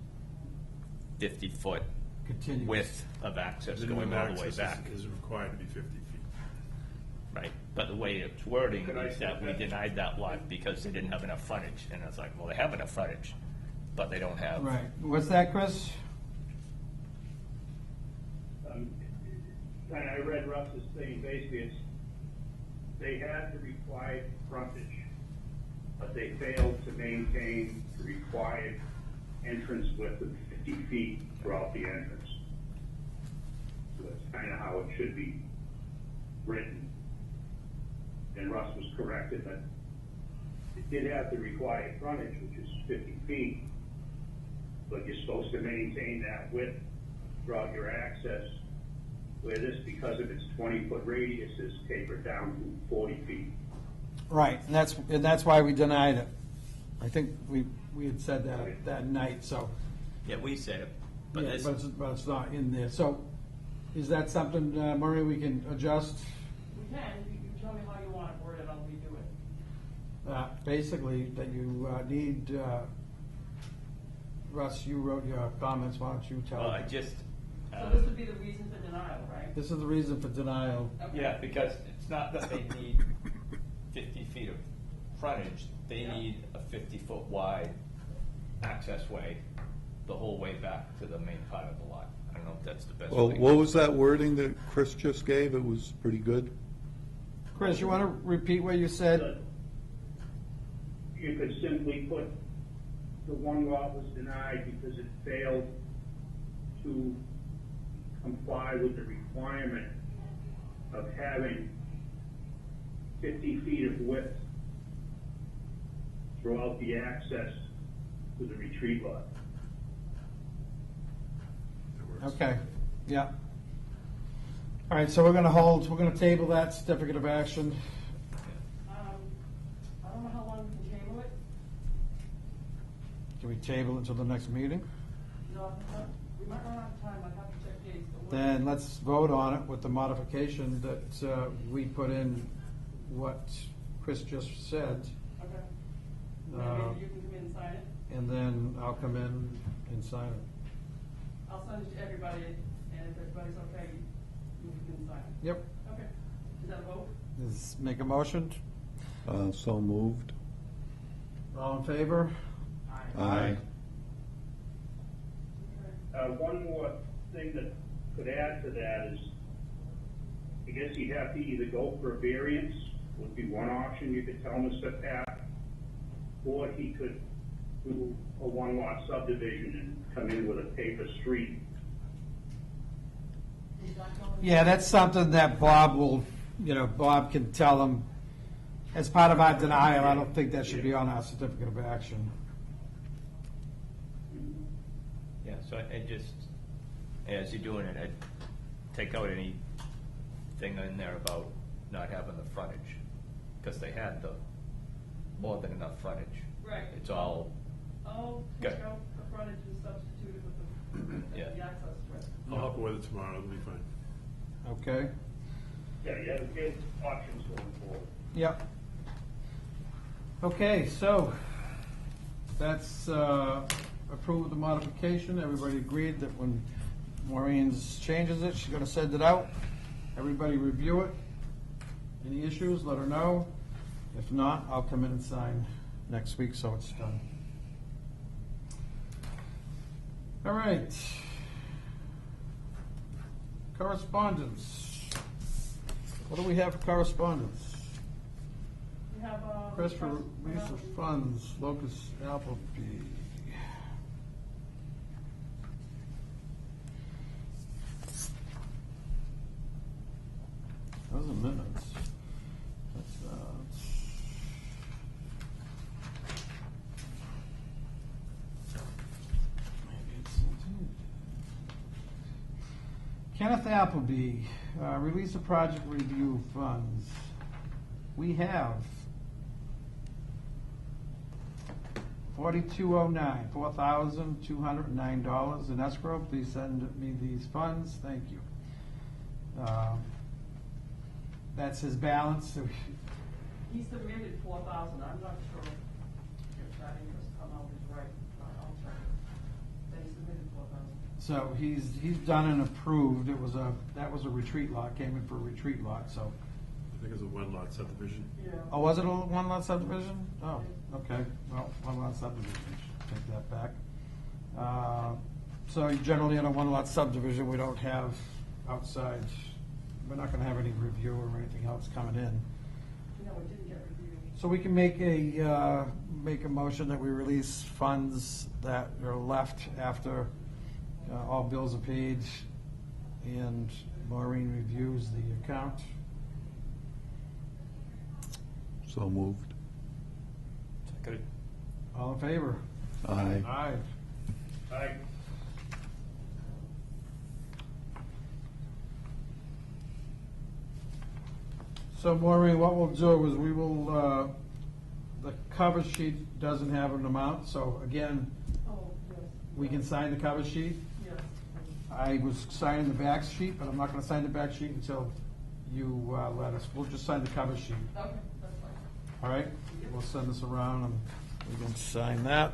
S7: 50-foot
S1: Continuous.
S7: width of access going
S3: Minimum
S7: all the way
S3: access
S7: back.
S3: is required to be 50 feet.
S7: Right, but the way it's wording
S2: Could I
S7: is that we denied that lot because they didn't have enough frontage. And I was like, well, they have enough frontage, but they don't have.
S1: Right. What's that, Chris?
S2: And I read Russ's thing, basically it's, they had the required frontage, but they failed to maintain the required entrance width of 50 feet throughout the entrance. So that's kind of how it should be written. And Russ was corrected that it did have the required frontage, which is 50 feet, but you're supposed to maintain that width throughout your access, where this, because of its 20-foot radius, is tapered down to 40 feet.
S1: Right, and that's why we denied it. I think we had said that night, so.
S7: Yeah, we said it, but
S1: Yeah,
S7: this,
S1: but it's not in there. So is that something, Murray, we can adjust?
S9: We can, you tell me how you want it worded, I'll redo it.
S1: Basically, that you need, Russ, you wrote your comments, why don't you tell
S7: well,
S1: them?
S7: I just.
S9: So this would be the reason for denial, right?
S1: This is the reason for denial.
S9: Okay.
S7: Yeah, because it's not that they need 50 feet of frontage, they
S9: Yeah.
S7: need a 50-foot wide access way the whole way back to the main part of the lot. I don't know if that's the best
S8: Well,
S7: way.
S8: what was that wording that Chris just gave? It was pretty good.
S1: Chris, you want to repeat what you said?
S2: But you could simply put the one lot was denied because it failed to comply with the requirement of having 50 feet of width throughout the access to the retreat lot.
S3: That works.
S1: Okay, yeah. All right, so we're gonna table that certificate of action.
S9: I don't know how long we can table it.
S1: Can we table it until the next meeting?
S9: No, we might run out of time, I'd have to check dates. but
S1: Then let's vote on it with the modification that we put in what Chris just said.
S9: Okay.
S1: Uh,
S9: Maybe you can come in and sign it.
S1: And then I'll come in and sign it.
S9: I'll send it to everybody, and if everybody's okay, you can sign it.
S1: Yep.
S9: Okay. Is that a vote?
S1: Make a motion.
S8: So moved.
S1: All in favor?
S8: Aye.
S9: Okay.
S2: One more thing that could add to that is, I guess you'd have to either go for a variance, would be one option you could tell Mr. Pat, or he could do a one-lot subdivision and come in with a paper street.
S9: Is that going?
S1: Yeah, that's something that Bob will, Bob can tell them. As part of our denial, I don't think that should be on our certificate of action.
S7: Yeah, so I just, as you're doing it, I'd take out anything in there about not having the frontage, because they had the more than enough frontage.
S9: Right.
S7: It's all,
S9: Oh,
S7: Good.
S9: take out the frontage and substitute it with the,
S7: Yeah.
S9: the access to it.
S3: I'll help her with it tomorrow, it'll be fine.
S1: Okay?
S2: Yeah, you have options going forward.
S1: Yep. Okay, so that's approved the modification. Everybody agreed that when Maureen changes it, she's gonna send it out. Everybody review it. Any issues, let her know. If not, I'll come in and sign next week, so it's done. All right. Correspondence. What do we have for correspondence?
S9: We have,
S1: Request for release of funds, Locust Appleby. Those are minutes. That's, maybe it's Kenneth Appleby, release of project review funds. We have 4209, $4,209 in escrow. Please send me these funds. Thank you. That's his balance. So
S9: He submitted 4,000, I'm not sure if that interest amount is right, I'll check. But he submitted 4,000.
S1: So he's done and approved. That was a retreat lot, came in for a retreat lot, so.
S3: I think it's a one-lot subdivision.
S9: Yeah.
S1: Oh, was it a one-lot subdivision? Oh, okay, well, one-lot subdivision, take that back. So generally in a one-lot subdivision, we don't have outside, we're not gonna have any review or anything else coming in.
S9: No, it didn't get reviewed.
S1: So we can make a motion that we release funds that are left after all bills are paid and Maureen reviews the account.
S8: So moved.
S7: seconded.
S1: All in favor?
S8: Aye.
S1: Aye.
S2: Aye.
S1: So Maureen, what we'll do is we will, the cover sheet doesn't have an amount, so again,
S9: Oh, yes.
S1: we can sign the cover sheet.
S9: Yes.
S1: I was signing the back sheet, but I'm not gonna sign the back sheet until you let us. We'll just sign the cover sheet.
S9: Okay, that's fine.
S1: All right? We'll send this around and we can sign that.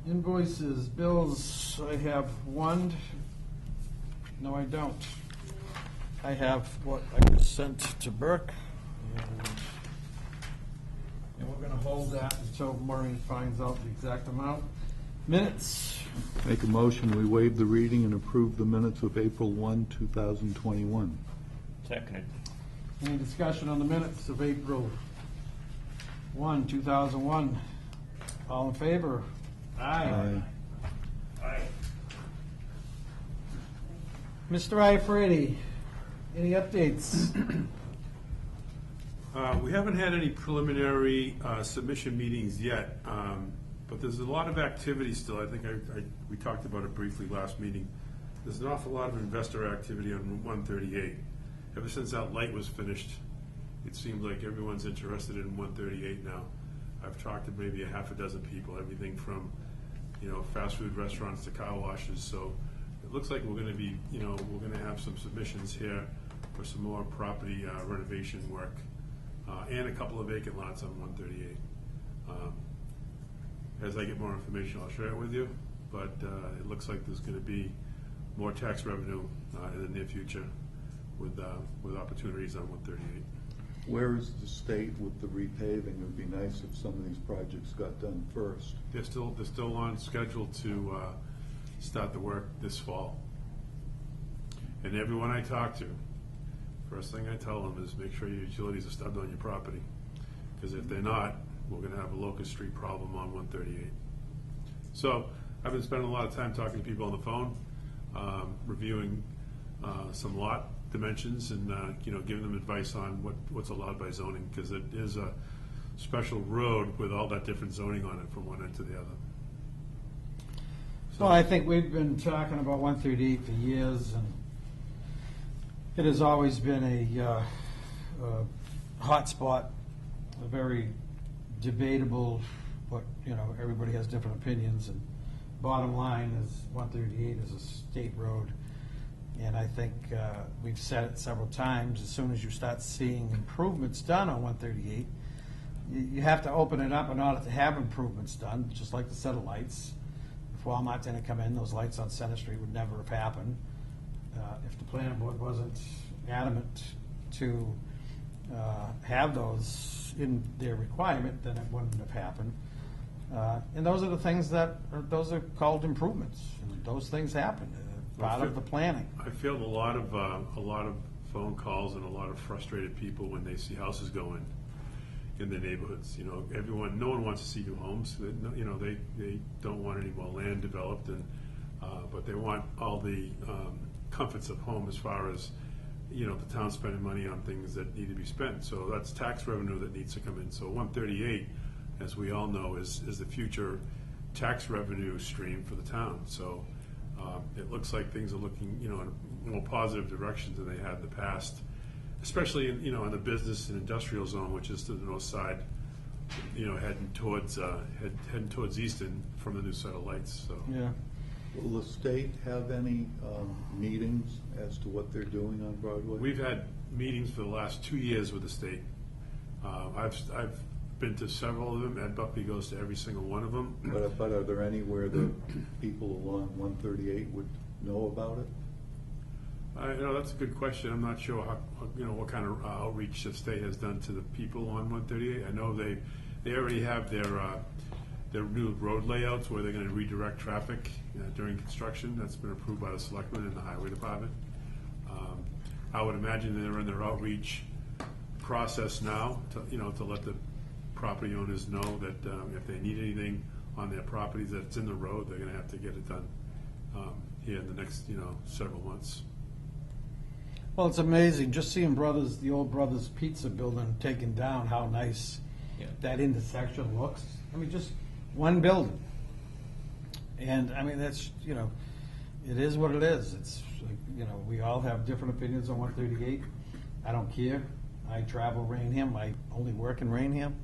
S1: Invoices, bills, I have one. No, I don't. I have what I just sent to Burke. And we're gonna hold that until Maureen finds out the exact amount. Minutes.
S8: Make a motion, we waive the reading and approve the minutes of April 1, 2021.
S7: Seconded.
S1: Any discussion on the minutes of April 1, 2001? All in favor? Aye.
S2: Aye.
S1: Mr. Iafredi, any updates?
S3: We haven't had any preliminary submission meetings yet, but there's a lot of activity still. I think we talked about it briefly last meeting. There's an awful lot of investor activity on Route 138. Ever since that light was finished, it seems like everyone's interested in 138 now. I've talked to maybe a half a dozen people, everything from, fast food restaurants to car washes. So it looks like we're going to be, we're going to have some submissions here for some more property renovation work and a couple of vacant lots on 138. As I get more information, I'll share it with you. But it looks like there's going to be more tax revenue in the near future with opportunities on 138.
S8: Where is the state with the repaving? It would be nice if some of these projects got done first.
S3: They're still on schedule to start the work this fall. And everyone I talk to First thing I tell them is make sure your utilities are stubbed on your property, because if they're not, we're gonna have a Locust Street problem on 138. So, I've been spending a lot of time talking to people on the phone, reviewing some lot dimensions and, giving them advice on what's allowed by zoning, because it is a special road with all that different zoning on it from one end to the other.
S1: Well, I think we've been talking about 138 for years, and it has always been a hot spot, a very debatable, but, everybody has different opinions, and bottom line is 138 is a state road, and I think we've said it several times, as soon as you start seeing improvements done on 138, you have to open it up in order to have improvements done, just like the set of lights. If Walmart didn't come in, those lights on Center Street would never have happened. If the planning board wasn't adamant to have those in their requirement, then it wouldn't have happened. And those are the things those are called improvements. And those things happen, part of the planning.
S3: I feel a lot of phone calls and a lot of frustrated people when they see houses go in their neighborhoods. No one wants to see new homes. They don't want any more land developed, but they want all the comforts of home as far as the town spending money on things that need to be spent. So that's tax revenue that needs to come in. So 138, as we all know, is the future tax revenue stream for the town. So it looks like things are looking in a more positive direction than they had in the past, especially in the business and industrial zone, which is to the north side, heading towards Easton from the new set of lights. So
S1: Yeah.
S8: Will the state have any meetings as to what they're doing on Broadway?
S3: we've had meetings for the last 2 years with the state. I've been to several of them. Ed Buckley goes to every single one of them.
S8: But are there anywhere that people along 138 would know about it?
S3: That's a good question. I'm not sure what kind of outreach the state has done to the people on 138. I know they already have their new road layouts where they're going to redirect traffic during construction. That's been approved by the selectmen and the highway department. I would imagine they're in their outreach process now to let the property owners know that if they need anything on their properties that's in the road, they're going to have to get it done here in the next several months.
S1: Well, it's amazing, just seeing the old Brothers Pizza building taken down, how nice that intersection looks. I mean, just one building. And, that's, it is what it is. It's, we all have different opinions on 138. I don't care. I travel Raynham. I only work in Raynham.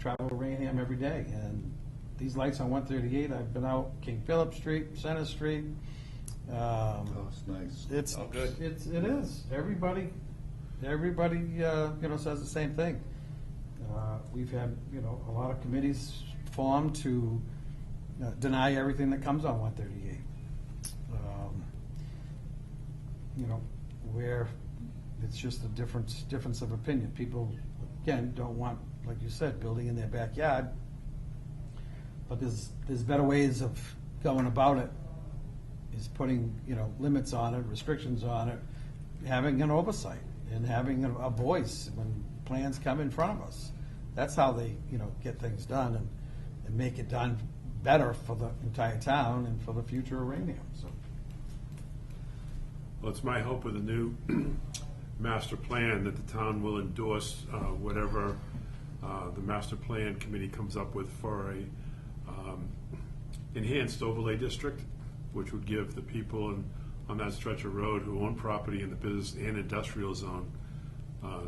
S1: Travel Raynham every day. And these lights on 138, I've been out King Philip Street, Center Street.
S8: It's nice.
S1: It's
S7: all good.
S1: It is. Everybody, says the same thing. We've had, a lot of committees formed to deny everything that comes on 138. Where it's just a difference of opinion. People, again, don't want, like you said, building in their backyard. But there's better ways of going about it. Is putting limits on it, restrictions on it, having an oversight and having a voice when plans come in front of us. That's how they get things done and make it done better for the entire town and for the future of Raynham. So.
S3: Well, it's my hope with the new master plan that the town will endorse whatever the master plan committee comes up with for a enhanced overlay district, which would give the people on that stretch of road who own property in the business and industrial zone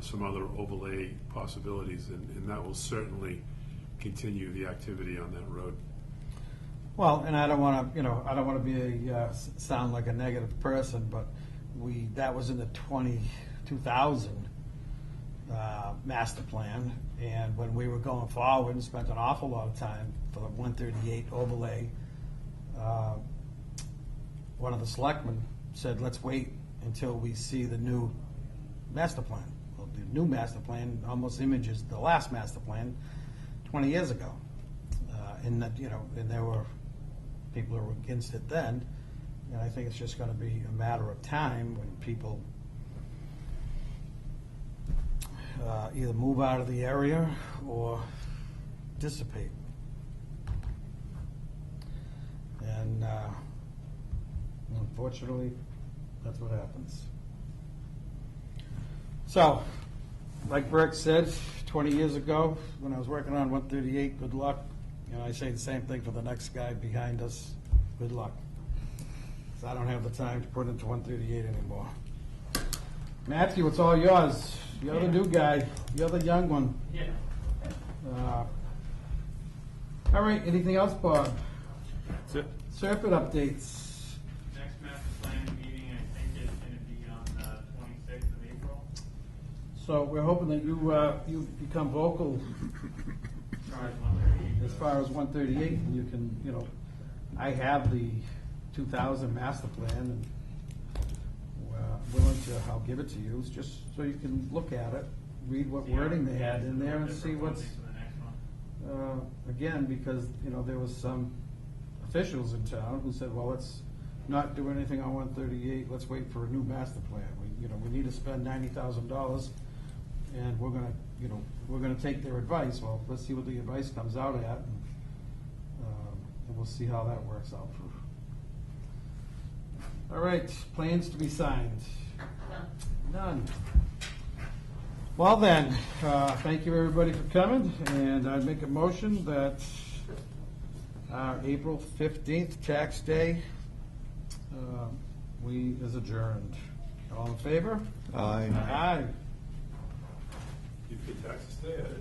S3: some other overlay possibilities, and that will certainly continue the activity on that road.
S1: Well, and I don't want to be sound like a negative person, but that was in the 2000 master plan, and when we were going forward and spent an awful lot of time for the 138 overlay. One of the selectmen said, let's wait until we see the new master plan. Well, the new master plan almost images the last master plan 20 years ago. And there were people who were against it then. And I think it's just going to be a matter of time when people either move out of the area or dissipate. And unfortunately, that's what happens. So, like Burke said, 20 years ago, when I was working on 138, good luck. And I say the same thing for the next guy behind us, good luck. 'Cause I don't have the time to put into 138 anymore. Matthew, it's all yours. You're the new guy. You're the young one.
S6: Yeah.
S1: All right, anything else, Bob?
S3: That's it.
S1: Serpent updates.
S6: Next master planning meeting, I think, is gonna be on the 26th of April.
S1: So we're hoping that you become vocal
S6: As far as 138
S1: as far as 138, and you can, I have the 2000 master plan, and willing to, I'll give it to you, it's just so you can look at it, read what wording they had in there, and see what's,
S6: for the next one.
S1: again, because, there was some officials in town who said, well, let's not do anything on 138, let's wait for a new master plan. We need to spend $90,000, and we're gonna take their advice. Well, let's see what the advice comes out at, and we'll see how that works out. All right, plans to be signed? None. Well then, thank you everybody for coming, and I'd make a motion that April 15th, tax day, we is adjourned. All in favor?
S8: Aye.
S1: Aye.
S3: You pay taxes today?